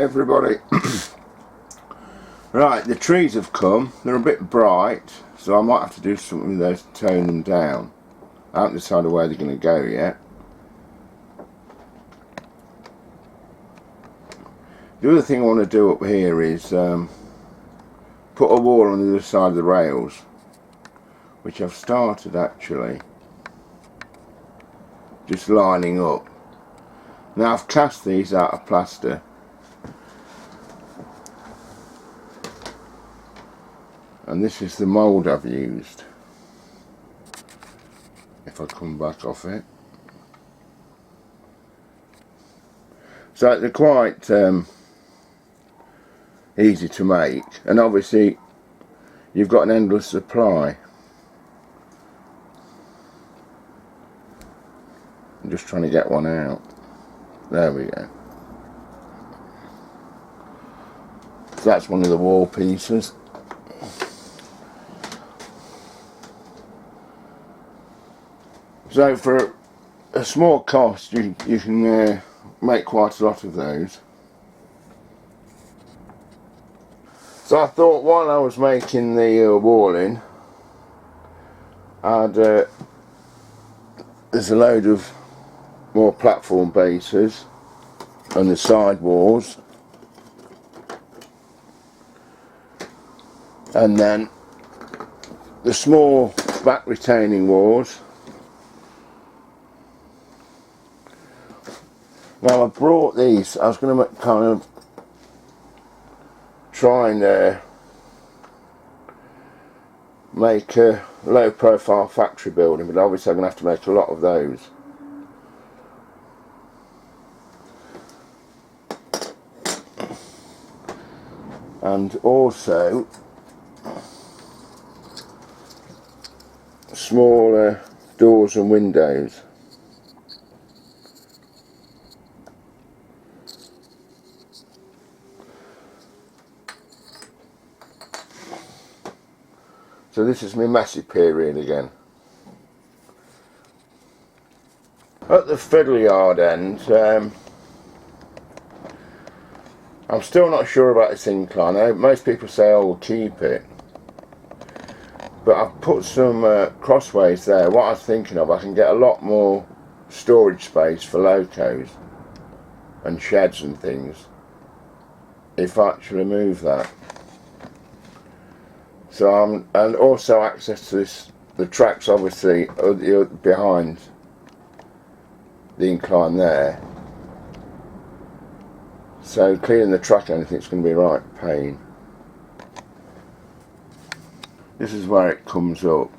everybody. Right, the trees have come. They're a bit bright, so I might have to do something with those to tone them down. I haven't decided where they're going to go yet. The other thing I want to do up here is put a wall on the other side of the rails, which I've started actually, just lining up. Now I've cast these out of plaster, and this is the mould I've used. If I come back off it, so they're quite easy to make, and obviously you've got an endless supply. I'm just trying to get one out. There we go. So that's one of the wall pieces. So for a small cost you can make quite a lot of those. So I thought while I was making the walling, there's a load of more platform bases and the side walls, and then the small back retaining walls. Now I brought these, I was going to kind of try and make a low profile factory building, but obviously I'm going to have to make a lot of those. And also smaller doors and windows. So this is my messy period again. At the fiddle yard end, I'm still not sure about this incline. Most people say, oh, we'll keep it. But I've put some crossways there. What I was thinking of, I can get a lot more storage space for locos and sheds and things if I actually move that. So and also access to this, the tracks obviously behind the incline there. So clearing the track, I think it's going to be a right pain. This is where it comes up.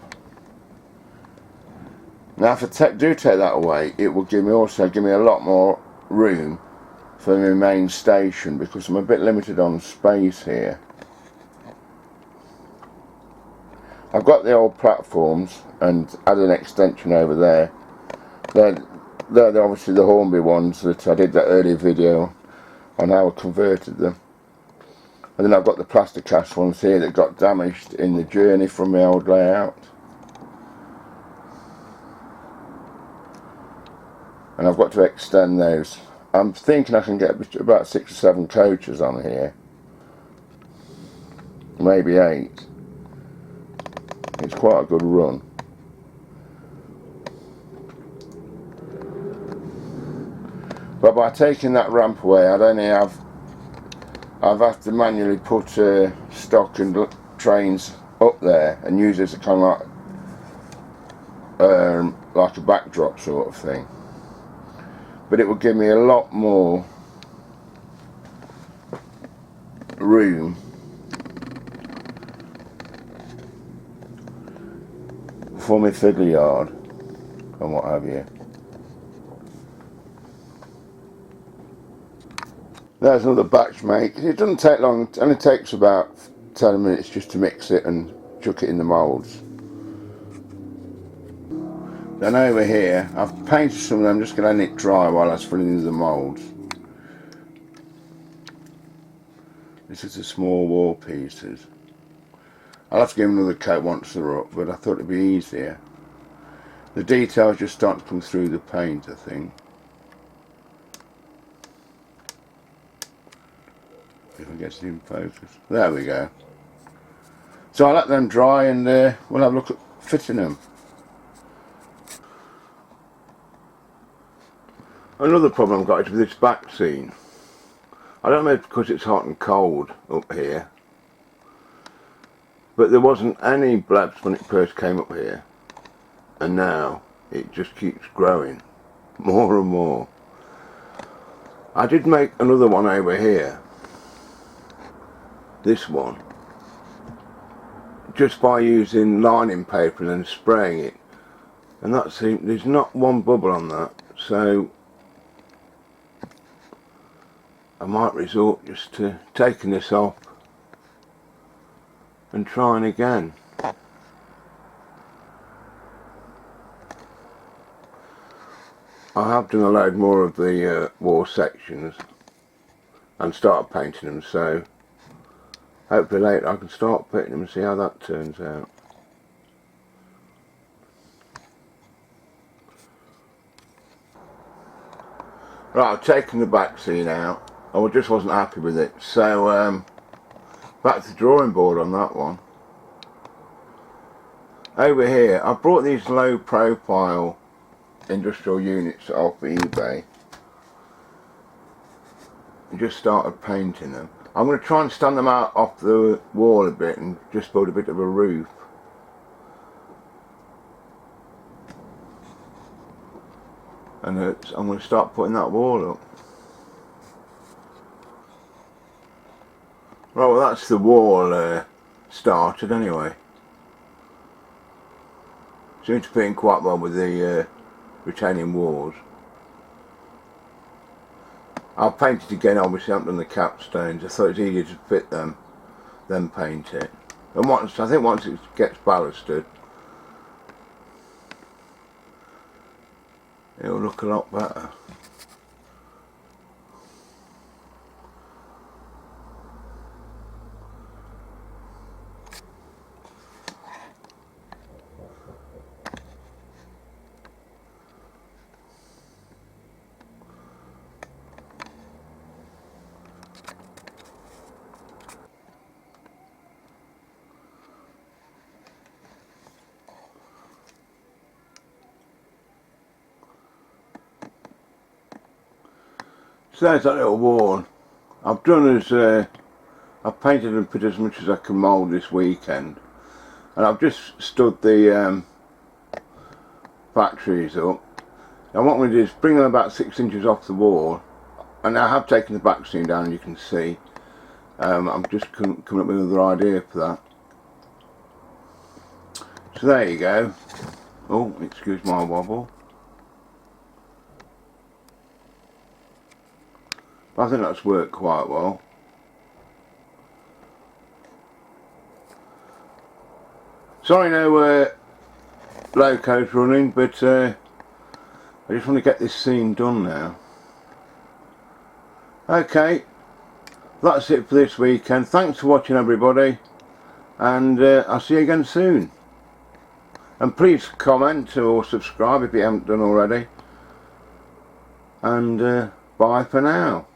Now if I do take that away, it will also give me a lot more room for my main station, because I'm a bit limited on space here. I've got the old platforms and add an extension over there. They're obviously the Hornby ones that I did that earlier video on how I converted them. And then I've got the plaster cast ones here that got damaged in the journey from my old layout. And I've got to extend those. I'm thinking I can get about 6 or 7 coaches on here. Maybe 8. It's quite a good run. But by taking that ramp away, I've had to manually put stock and trains up there and use it as a kind of like a backdrop sort of thing. But it will give me a lot more room for my fiddle yard and what have you. There's another batch make. It doesn't take long, it only takes about 10 minutes just to mix it and chuck it in the moulds. Then over here, I've painted some of them, just going to let it dry while I was filling in the moulds. This is the small wall pieces. I'll have to give them another coat once they're up, but I thought it'd be easier. The details just start to come through the paint, I think. If it gets in focus. There we go. So I'll let them dry and we'll have a look at fitting them. Another problem I've got is with this back seam. I don't know if it's because it's hot and cold up here, but there wasn't any blebs when it first came up here, and now it just keeps growing more and more. I did make another one over here, this one, just by using lining paper and then spraying it, and that seemed, there's not one bubble on that, so I might resort just to taking this off and trying again. I have done a load more of the wall sections and started painting them, so hopefully later I can start putting them and see how that turns out. Right, I've taken the back seam out. I just wasn't happy with it, so back to the drawing board on that one. Over here, I brought these low profile industrial units off eBay and just started painting them. I'm going to try and stand them out off the wall a bit and just build a bit of a roof. And I'm going to start putting that wall up. Right, well that's the wall started anyway. Seems to fit in quite well with the retaining walls. I'll paint it again, obviously I haven't done the capstones. I thought it's easier to fit them than paint it. And I think once it gets ballasted, it'll look a lot better. So there's that little wall. I've done as I've painted and put as much as I can mould this weekend, and I've just stood the factories up. Now what I'm going to do is bring them about 6 inches off the wall, and I have taken the back seam down, and you can see I'm just coming up with another idea for that. So there you go. Oh, excuse my wobble. I think that's worked quite well. Sorry no loco's running, but I just want to get this scene done now. Okay, that's it for this weekend. Thanks for watching everybody, and I'll see you again soon. And please comment or subscribe if you haven't done already, and bye for now.